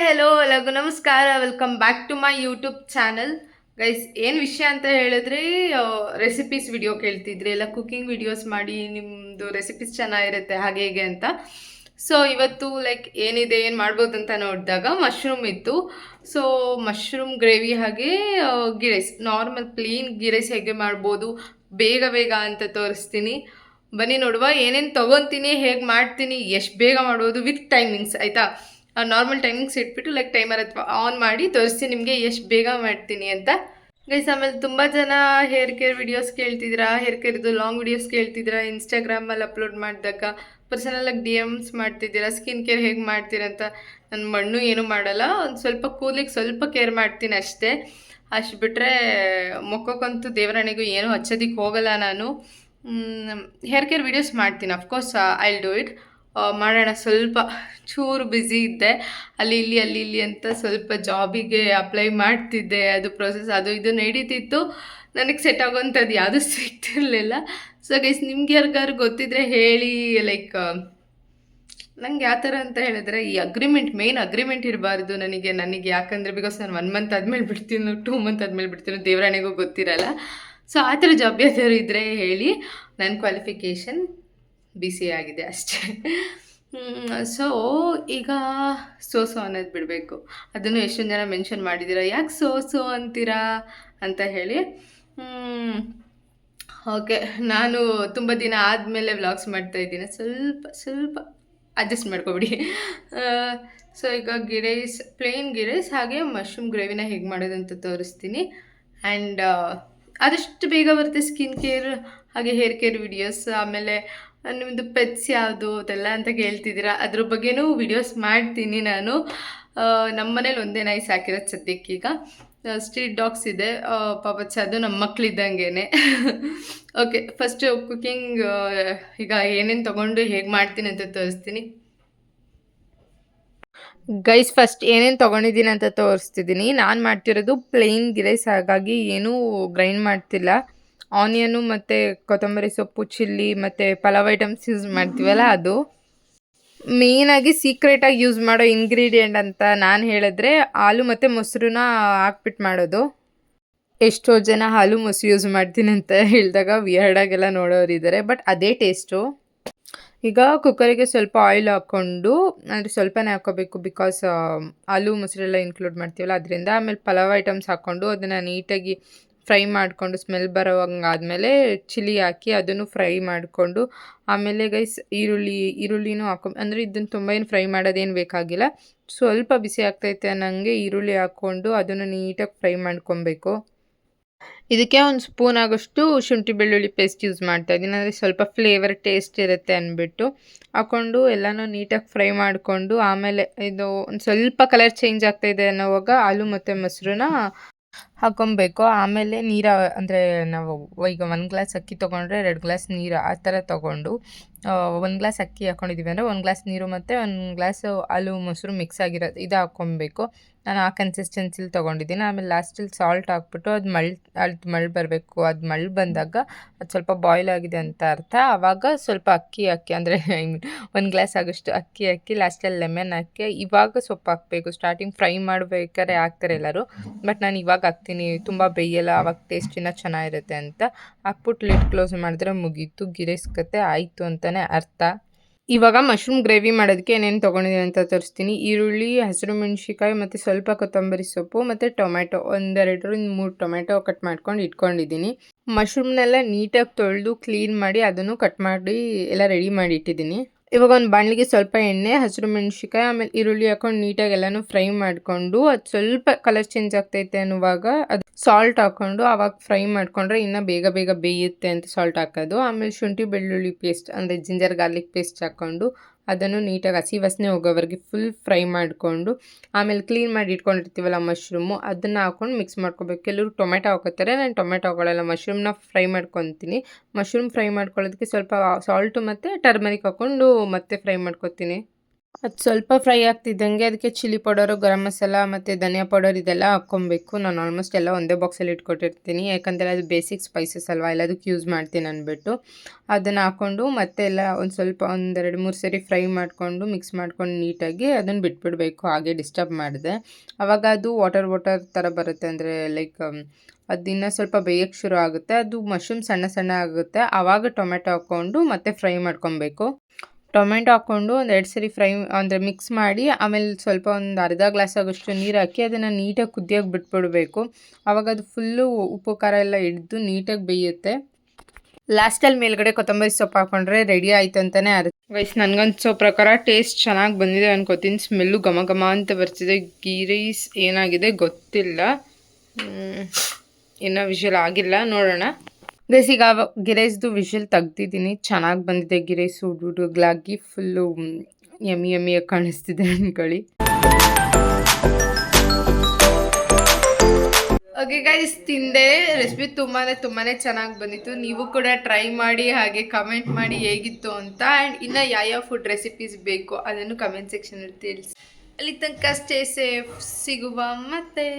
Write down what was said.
Hello ಎಲ್ಲರಿಗೂ ನಮಸ್ಕಾರ. Welcome back to my YouTube channel. Guys, ಏನು ವಿಷಯ ಅಂತ ಹೇಳಿದ್ರೆ, ರೆಸಿಪೀಸ್ ವಿಡಿಯೋ ಕೇಳ್ತಿದ್ರಿ, ಎಲ್ಲ ಕುಕಿಂಗ್ ವಿಡಿಯೋಸ್ ಮಾಡಿ ನಿಮ್ಮದು ರೆಸಿಪೀಸ್ ಚೆನ್ನಾಗಿರುತ್ತೆ ಹಾಗೆ ಹೀಗೆ ಅಂತ. ಸೊ ಇವತ್ತು ಲೈಕ್ ಏನಿದೆ, ಏನು ಮಾಡ್ಬೋದು ಅಂತ ನೋಡಿದಾಗ ಮಶ್ರೂಮ್ ಇತ್ತು. ಸೊ ಮಶ್ರೂಮ್ ಗ್ರೇವಿ ಹಾಗೆ ghee rice, normal plain ghee rice ಹೇಗೆ ಮಾಡ್ಬೋದು ಬೇಗ ಬೇಗ ಅಂತ ತೋರಿಸ್ತೀನಿ. ಬನ್ನಿ ನೋಡುವ. ಏನೇನು ತೊಗೊತೀನಿ, ಹೇಗೆ ಮಾಡ್ತೀನಿ, ಎಷ್ಟು ಬೇಗ ಮಾಡ್ಬೋದು ವಿತ್ ಟೈಮಿಂಗ್ಸ್, ಆಯಿತಾ? ನಾರ್ಮಲ್ ಟೈಮಿಂಗ್ಸ್ ಇಟ್ಬಿಟ್ಟು ಲೈಕ್ ಟೈಮರ್ ಅಥವಾ ಆನ್ ಮಾಡಿ ತೋರಿಸ್ತೀನಿ ನಿಮಗೆ ಎಷ್ಟು ಬೇಗ ಮಾಡ್ತೀನಿ ಅಂತ. ಗೈಸ್, ಆಮೇಲೆ ತುಂಬ ಜನ ಹೇರ್ ಕೇರ್ ವಿಡಿಯೋಸ್ ಕೇಳ್ತಿದ್ದೀರಾ, ಹೇರ್ ಕೇರ್ದು ಲಾಂಗ್ ವಿಡಿಯೋಸ್ ಕೇಳ್ತಿದ್ದೀರಾ, ಇನ್ಸ್ಟಾಗ್ರಾಮಲ್ಲಿ ಅಪ್ಲೋಡ್ ಮಾಡಿದಾಗ ಪರ್ಸನಲಾಗಿ DMs ಮಾಡ್ತಿದ್ದೀರಾ, ಸ್ಕಿನ್ ಕೇರ್ ಹೇಗೆ ಮಾಡ್ತೀರಾ ಅಂತ. ನನ್ನ ಮಣ್ಣು ಏನೂ ಮಾಡಲ್ಲ, ಒಂದು ಸ್ವಲ್ಪ ಕೂದಲಿಗೆ ಸ್ವಲ್ಪ ಕೇರ್ ಮಾಡ್ತೀನಿ ಅಷ್ಟೇ. ಅಷ್ಟು ಬಿಟ್ಟರೆ ಮುಖಕ್ಕಂತೂ ದೇವರಾಣಿಗೂ ಏನೂ ಹಚ್ಚೋದಕ್ಕೆ ಹೋಗಲ್ಲ ನಾನು. ಹೇರ್ ಕೇರ್ ವಿಡಿಯೋಸ್ ಮಾಡ್ತೀನಿ, of course I will do it. ಮಾಡೋಣ. ಸ್ವಲ್ಪ ಚೂರು ಬ್ಯುಸಿ ಇದ್ದೆ, ಅಲ್ಲಿ ಇಲ್ಲಿ ಅಂತ ಸ್ವಲ್ಪ ಜಾಬಿಗೆ ಅಪ್ಲೈ ಮಾಡ್ತಿದ್ದೆ. ಅದು ಪ್ರೊಸೆಸ್ ಅದು ಇದು ನಡೀತಿತ್ತು. ನನಗೆ ಸೆಟ್ ಆಗೋವಂಥದ್ದು ಯಾವುದೂ ಸಿಗ್ತಿರಲಿಲ್ಲ. ಸೊ ಗೈಸ್, ನಿಮ್ಗೆ ಯಾರಿಗಾರು ಗೊತ್ತಿದ್ರೆ ಹೇಳಿ. ಲೈಕ್ ನಂಗೆ ಯಾವ ಥರ ಅಂತ ಹೇಳಿದ್ರೆ, ಈ ಮೇನ್ ಅಗ್ರಿಮೆಂಟ್ ಇರಬಾರ್ದು ನನಗೆ ಯಾಕಂದರೆ ಬಿಕಾಸ್ ನಾನು 1 ಮಂತ್ ಆದಮೇಲೆ ಬಿಡ್ತೀನಿ, 2 ಮಂತ್ ಆದಮೇಲೆ ಬಿಡ್ತೀನಿ, ದೇವರಾಣಿಗೂ ಗೊತ್ತಿರಲ್ಲ. ಸೊ ಆ ಥರ ಜಾಬ್ ಯಾವ್ದಾದ್ರು ಇದ್ದರೆ ಹೇಳಿ. ನನ್ನ ಕ್ವಾಲಿಫಿಕೇಷನ್ BCA ಆಗಿದೆ ಅಷ್ಟೇ. ಸೊ ಈಗ ಸೋ ಅನ್ನೋದು ಬಿಡಬೇಕು. ಅದನ್ನು ಎಷ್ಟೊಂದು ಜನ ಮೆನ್ಷನ್ ಮಾಡಿದ್ದೀರಾ, ಯಾಕೆ ಸೋ ಅಂತೀರಾ ಅಂತ ಹೇಳಿ. ಓಕೆ, ನಾನು ತುಂಬ ದಿನ ಆದಮೇಲೆ ವ್ಲಾಗ್ಸ್ ಮಾಡ್ತಾಯಿದ್ದೀನಿ, ಸ್ವಲ್ಪ ಅಡ್ಜಸ್ಟ್ ಮಾಡ್ಕೊಬಿಡಿ. ಸೊ ಈಗ ಪ್ಲೇನ್ ಗೀ ರೈಸ್ ಹಾಗೆ ಮಶ್ರೂಮ್ ಗ್ರೇವಿನ ಹೇಗೆ ಮಾಡೋದಂತ ತೋರಿಸ್ತೀನಿ. ಆ್ಯಂಡ್ ಆದಷ್ಟು ಬೇಗ ಬರುತ್ತೆ ಸ್ಕಿನ್ ಕೇರ್ ಹಾಗೆ ಹೇರ್ ಕೇರ್ ವಿಡಿಯೋಸ್. ಆಮೇಲೆ ನಿಮ್ಮದು ಪೆಟ್ಸ್ ಯಾವುದು ಅದೆಲ್ಲ ಅಂತ ಕೇಳ್ತಿದ್ದೀರಾ, ಅದ್ರ ಬಗ್ಗೆನೂ ವಿಡಿಯೋಸ್ ಮಾಡ್ತೀನಿ ನಾನು. ನಮ್ಮ ಮನೇಲಿ ಒಂದೇ ನಾಯಿ ಸಾಕಿರೋದು ಸದ್ಯಕ್ಕೀಗ. ಸ್ಟ್ರೀಟ್ ಡಾಗ್ಸ್ ಇದೆ, ಪಾಪಚ್ಚ ಅದು ನಮ್ಮ ಮಕ್ಕಳಿದ್ದಂಗೆ. ಓಕೆ, ಫಸ್ಟು ಕುಕಿಂಗ್ ಈಗ ಏನೇನು ತೊಗೊಂಡು ಹೇಗೆ ಮಾಡ್ತೀನಿ ಅಂತ ತೋರಿಸ್ತೀನಿ. ಗೈಸ್, ಫಸ್ಟ್ ಏನೇನು ತೊಗೊಂಡಿದ್ದೀನಿ ಅಂತ ತೋರಿಸ್ತಿದ್ದೀನಿ. ನಾನು ಮಾಡ್ತಿರೋದು ಪ್ಲೇನ್ ಗೀ ರೈಸ್, ಹಾಗಾಗಿ ಏನೂ ಗ್ರೈಂಡ್ ಮಾಡ್ತಿಲ್ಲ. ಆನಿಯನು ಮತ್ತು ಕೊತ್ತಂಬರಿ ಸೊಪ್ಪು, ಚಿಲ್ಲಿ ಮತ್ತು ಪಲಾವ್ ಐಟಮ್ಸ್ ಯೂಸ್ ಮಾಡ್ತೀವಲ್ಲ ಅದು. ಮೇಯ್ನಾಗಿ ಸೀಕ್ರೆಟಾಗಿ ಯೂಸ್ ಮಾಡೋ ಇಂಗ್ರೀಡಿಯೆಂಟ್ ಅಂತ ನಾನು ಹೇಳಿದ್ರೆ ಹಾಲು ಮತ್ತು ಮೊಸರನ್ನ ಹಾಕ್ಬಿಟ್ಟು ಮಾಡೋದು. ಎಷ್ಟೋ ಜನ ಹಾಲು ಮೊಸರು ಯೂಸ್ ಮಾಡ್ತೀನಿ ಅಂತ ಹೇಳಿದಾಗ ವಿಯರ್ಡಾಗೆಲ್ಲ ನೋಡೋರಿದ್ದಾರೆ, ಬಟ್ ಅದೇ ಟೇಸ್ಟು. ಈಗ ಕುಕ್ಕರಿಗೆ ಸ್ವಲ್ಪ ಆಯಿಲ್ ಹಾಕ್ಕೊಂಡು, ಅಂದರೆ ಸ್ವಲ್ಪನೇ ಹಾಕ್ಕೋಬೇಕು ಬಿಕಾಸ್ ಹಾಲು ಮೊಸರೆಲ್ಲ ಇನ್ಕ್ಲೂಡ್ ಮಾಡ್ತೀವಲ್ಲ ಅದರಿಂದ. ಆಮೇಲೆ ಪಲಾವ್ ಐಟಮ್ಸ್ ಹಾಕ್ಕೊಂಡು ಅದನ್ನು ನೀಟಾಗಿ ಫ್ರೈ ಮಾಡಿಕೊಂಡು ಸ್ಮೆಲ್ ಬರೋವಂಗಾದಮೇಲೆ ಚಿಲ್ಲಿ ಹಾಕಿ ಅದನ್ನು ಫ್ರೈ ಮಾಡಿಕೊಂಡು, ಆಮೇಲೆ ಗೈಸ್ ಈರುಳ್ಳಿನೂ ಅಂದರೆ ಇದನ್ನು ತುಂಬ ಏನು ಫ್ರೈ ಮಾಡೋದೇನು ಬೇಕಾಗಿಲ್ಲ. ಸ್ವಲ್ಪ ಬಿಸಿ ಆಗ್ತೈತೆ ಅನ್ನಂಗೆ ಈರುಳ್ಳಿ ಹಾಕ್ಕೊಂಡು ಅದನ್ನು ನೀಟಾಗಿ ಫ್ರೈ ಮಾಡ್ಕೊಬೇಕು. ಇದಕ್ಕೆ ಒಂದು ಸ್ಪೂನ್ ಆಗೋಷ್ಟು ಶುಂಠಿ ಬೆಳ್ಳುಳ್ಳಿ ಪೇಸ್ಟ್ ಯೂಸ್ ಮಾಡ್ತಾಯಿದ್ದೀನಿ, ಅಂದರೆ ಸ್ವಲ್ಪ ಫ್ಲೇವರ್ ಟೇಸ್ಟ್ ಇರುತ್ತೆ ಅಂದ್ಬಿಟ್ಟು. ಹಾಕ್ಕೊಂಡು ಎಲ್ಲನೂ ನೀಟಾಗಿ ಫ್ರೈ ಮಾಡಿಕೊಂಡು, ಆಮೇಲೆ ಇದು ಒಂದು ಸ್ವಲ್ಪ ಕಲರ್ ಚೇಂಜ್ ಆಗ್ತಾಯಿದೆ ಅನ್ನೋವಾಗ ಹಾಲು ಮತ್ತು ಮೊಸರನ್ನ ಹಾಕ್ಕೊಬೇಕು. ಆಮೇಲೆ ಅಂದರೆ ನಾವು ಈಗ 1 ಗ್ಲಾಸ್ ಅಕ್ಕಿ ತೊಗೊಂಡ್ರೆ 2 ಗ್ಲಾಸ್ ನೀರು ಆ ಥರ ತೊಗೊಂಡು, 1 ಗ್ಲಾಸ್ ಅಕ್ಕಿ ಹಾಕ್ಕೊಂಡಿದ್ದೀವಿ ಅಂದರೆ 1 ಗ್ಲಾಸ್ ನೀರು ಮತ್ತು 1 ಗ್ಲಾಸು ಹಾಲು ಮೊಸರು ಮಿಕ್ಸ್ ಆಗಿರೋದು ಇದು ಹಾಕ್ಕೊಬೇಕು. ನಾನು ಆ ಕನ್ಸಿಸ್ಟೆನ್ಸಿಲಿ ತೊಗೊಂಡಿದ್ದೀನಿ. ಆಮೇಲೆ ಲಾಸ್ಟಲ್ಲಿ ಸಾಲ್ಟ್ ಹಾಕ್ಬಿಟ್ಟು ಅದು ಮಳ್ಳು ಬರಬೇಕು. ಅದು ಮಳ್ಳು ಬಂದಾಗ ಅದು ಸ್ವಲ್ಪ ಬಾಯ್ಲ್ ಆಗಿದೆ ಅಂತ ಅರ್ಥ. ಆವಾಗ ಸ್ವಲ್ಪ ಅಕ್ಕಿ ಅಂದರೆ 1 ಗ್ಲಾಸ್ ಆಗೋಷ್ಟು ಅಕ್ಕಿ ಹಾಕಿ ಲಾಸ್ಟಲ್ಲಿ ಲೆಮನ್ ಹಾಕಿ, ಇವಾಗ ಸೊಪ್ಪು ಹಾಕಬೇಕು. ಸ್ಟಾರ್ಟಿಂಗ್ ಫ್ರೈ ಮಾಡ್ಬೇಕಾದ್ರೆ ಹಾಕ್ತಾರೆ ಎಲ್ಲರೂ, ಬಟ್ ನಾನು ಇವಾಗ ಹಾಕ್ತೀನಿ, ತುಂಬ ಬೇಯಲ್ಲ, ಆವಾಗ ಟೇಸ್ಟ್ ಇನ್ನೂ ಚೆನ್ನಾಗಿರುತ್ತೆ ಅಂತ. ಹಾಕ್ಬಿಟ್ಟು ಲಿಡ್ ಕ್ಲೋಸ್ ಮಾಡಿದ್ರೆ ಮುಗೀತು, ಗೀ ರೈಸ್ ಕತೆ ಆಯಿತು ಅಂತಲೇ ಅರ್ಥ. ಇವಾಗ ಮಶ್ರೂಮ್ ಗ್ರೇವಿ ಮಾಡೋದಕ್ಕೆ ಏನೇನು ತೊಗೊಂಡಿದ್ದೀನಿ ಅಂತ ತೋರಿಸ್ತೀನಿ. ಈರುಳ್ಳಿ, ಹಸಿರು ಮೆಣಸಿಕಾಯಿ ಮತ್ತು ಸ್ವಲ್ಪ ಕೊತ್ತಂಬರಿ ಸೊಪ್ಪು ಮತ್ತು ಟೊಮೆಟೊ, 2-3 ಟೊಮೆಟೊ ಕಟ್ ಮಾಡ್ಕೊಂಡು ಇಟ್ಕೊಂಡಿದ್ದೀನಿ. ಮಶ್ರೂಮ್ನೆಲ್ಲ ನೀಟಾಗಿ ತೊಳೆದು ಕ್ಲೀನ್ ಮಾಡಿ ಅದನ್ನು ಕಟ್ ಮಾಡಿ ಎಲ್ಲ ರೆಡಿ ಮಾಡಿ ಇಟ್ಟಿದ್ದೀನಿ. ಇವಾಗ ಒಂದು ಬಾಣಲಿಗೆ ಸ್ವಲ್ಪ ಎಣ್ಣೆ, ಹಸಿರು ಮೆಣಸಿಕಾಯಿ ಆಮೇಲೆ ಈರುಳ್ಳಿ ಹಾಕ್ಕೊಂಡು ನೀಟಾಗಿ ಎಲ್ಲನೂ ಫ್ರೈ ಮಾಡಿಕೊಂಡು, ಅದು ಸ್ವಲ್ಪ ಕಲರ್ ಚೇಂಜ್ ಆಗ್ತೈತೆ ಅನ್ನುವಾಗ ಅದು ಸಾಲ್ಟ್ ಹಾಕ್ಕೊಂಡು ಆವಾಗ ಫ್ರೈ ಮಾಡಿಕೊಂಡ್ರೆ ಇನ್ನೂ ಬೇಗ ಬೇಯುತ್ತೆ ಅಂತ ಸಾಲ್ಟ್ ಹಾಕೋದು. ಆಮೇಲೆ ಶುಂಠಿ ಬೆಳ್ಳುಳ್ಳಿ ಪೇಸ್ಟ್ ಅಂದರೆ ಜಿಂಜರ್ ಗಾರ್ಲಿಕ್ ಪೇಸ್ಟ್ ಹಾಕ್ಕೊಂಡು ಅದನ್ನು ನೀಟಾಗಿ ಹಸಿ ವಾಸನೆ ಹೋಗೋವರೆಗೆ ಫುಲ್ ಫ್ರೈ ಮಾಡಿಕೊಂಡು, ಆಮೇಲೆ ಕ್ಲೀನ್ ಮಾಡಿ ಇಟ್ಕೊಂಡಿರ್ತೀವಲ್ಲ ಮಶ್ರೂಮು, ಅದನ್ನು ಹಾಕ್ಕೊಂಡು ಮಿಕ್ಸ್ ಮಾಡ್ಕೋಬೇಕು. ಕೆಲವರು ಟೊಮೆಟೊ ಹಾಕೋತಾರೆ, ನಾನು ಟೊಮೆಟೊ ಹಾಕೊಳ್ಳಲ್ಲ, ಮಶ್ರೂಮ್ನ ಫ್ರೈ ಮಾಡ್ಕೊತೀನಿ. ಮಶ್ರೂಮ್ ಫ್ರೈ ಮಾಡ್ಕೊಳ್ಳೋದಕ್ಕೆ ಸ್ವಲ್ಪ ಸಾಲ್ಟು ಮತ್ತು ಟರ್ಮರಿಕ್ ಹಾಕ್ಕೊಂಡು ಮತ್ತೆ ಫ್ರೈ ಮಾಡ್ಕೊತೀನಿ. ಅದು ಸ್ವಲ್ಪ ಫ್ರೈ ಆಗ್ತಿದ್ದಂಗೆ ಅದಕ್ಕೆ ಚಿಲ್ಲಿ ಪೌಡರು, ಗರಂ ಮಸಾಲ ಮತ್ತು ಧನಿಯಾ ಪೌಡರ್ ಇದೆಲ್ಲ ಹಾಕ್ಕೊಬೇಕು. ನಾನು ಆಲ್ಮೋಸ್ಟ್ ಎಲ್ಲ ಒಂದೇ ಬಾಕ್ಸಲ್ಲಿ ಇಟ್ಕೊಟ್ಟಿರ್ತೀನಿ. ಯಾಕಂದರೆ ಅದು ಬೇಸಿಕ್ ಸ್ಪೈಸಸ್ ಅಲ್ವಾ, ಎಲ್ಲದಕ್ಕೆ ಯೂಸ್ ಮಾಡ್ತೀನಿ ಅಂದ್ಬಿಟ್ಟು. ಅದನ್ನು ಹಾಕ್ಕೊಂಡು ಮತ್ತೆ ಎಲ್ಲ ಒಂದು ಸ್ವಲ್ಪ 1, 2, 3 ಸರಿ ಫ್ರೈ ಮಾಡಿಕೊಂಡು ಮಿಕ್ಸ್ ಮಾಡ್ಕೊಂಡು ನೀಟಾಗಿ ಅದನ್ನು ಬಿಟ್ಬಿಡಬೇಕು, ಹಾಗೆ ಡಿಸ್ಟರ್ಬ್ ಮಾಡಿದೆ. ಆವಾಗ ಅದು ವಾಟರ್ ಥರ ಬರುತ್ತೆ, ಅಂದರೆ ಲೈಕ್ ಅದು ಇನ್ನೂ ಸ್ವಲ್ಪ ಬೇಯಕ್ಕೆ ಶುರು ಆಗುತ್ತೆ. ಅದು ಮಶ್ರೂಮ್ ಸಣ್ಣ ಸಣ್ಣ ಆಗುತ್ತೆ. ಆವಾಗ ಟೊಮೆಟೊ ಹಾಕ್ಕೊಂಡು ಮತ್ತೆ ಫ್ರೈ ಮಾಡ್ಕೊಬೇಕು. ಟೊಮೆಟೊ ಹಾಕ್ಕೊಂಡು ಒಂದು 2 ಸರಿ ಫ್ರೈ ಅಂದರೆ ಮಿಕ್ಸ್ ಮಾಡಿ, ಆಮೇಲೆ ಸ್ವಲ್ಪ ಒಂದು ಅರ್ಧ ಗ್ಲಾಸ್ ಆಗೋಷ್ಟು ನೀರು ಹಾಕಿ ಅದನ್ನು ನೀಟಾಗಿ ಕುದಿಯೋಕೆ ಬಿಟ್ಬಿಡಬೇಕು. ಆವಾಗ ಅದು ಫುಲ್ಲು ಉಪ್ಪು ಖಾರ ಎಲ್ಲ ಹಿಡಿದು ನೀಟಾಗಿ ಬೇಯುತ್ತೆ. ಲಾಸ್ಟಲ್ಲಿ ಮೇಲ್ಗಡೆ ಕೊತ್ತಂಬರಿ ಸೊಪ್ಪು ಹಾಕ್ಕೊಂಡ್ರೆ ರೆಡಿ ಆಯಿತು ಅಂತಲೇ ಅರ್ಥ. ಗೈಸ್, ನನಗನ್ಸೋ ಪ್ರಕಾರ ಟೇಸ್ಟ್ ಚೆನ್ನಾಗಿ ಬಂದಿದೆ ಅನ್ಕೋತೀನಿ. ಸ್ಮೆಲ್ಲು ಘಮ ಘಮ ಅಂತ ಬರ್ತಿದೆ. ಗೀ ರೈಸ್ ಏನಾಗಿದೆ ಗೊತ್ತಿಲ್ಲ, ಇನ್ನೂ ವಿಷಲ್ ಆಗಿಲ್ಲ, ನೋಡೋಣ. ಗೈಸ್, ಈಗ ಗೀ ರೈಸ್ದು ವಿಷಲ್ ತೆಗ್ದಿದ್ದೀನಿ. ಚೆನ್ನಾಗಿ ಬಂದಿದೆ ಗೀ ರೈಸ್, ಹುಡುಗ್ಲಾಗಿ ಫುಲ್ಲು ಯಮ್ಮಿಯಾಗಿ ಕಾಣಿಸ್ತಿದೆ ಅನ್ಕೊಳ್ಳಿ. ಓಕೆ ಗೈಸ್, ತಿಂದೆ. ರೆಸಿಪಿ ತುಂಬಾ ಚೆನ್ನಾಗಿ ಬಂದಿತ್ತು. ನೀವು ಕೂಡ ಟ್ರೈ ಮಾಡಿ, ಹಾಗೆ ಕಮೆಂಟ್ ಮಾಡಿ ಹೇಗಿತ್ತು ಅಂತ. ಆ್ಯಂಡ್ ಇನ್ನು ಯಾವ ಫುಡ್ ರೆಸಿಪೀಸ್ ಬೇಕು ಅದನ್ನು ಕಮೆಂಟ್ ಸೆಕ್ಷನಲ್ಲಿ ತಿಳಿಸಿ. ಅಲ್ಲಿ ತನಕ ಸ್ಟೇ ಸೇಫ್, ಸಿಗುವ ಮತ್ತೆ.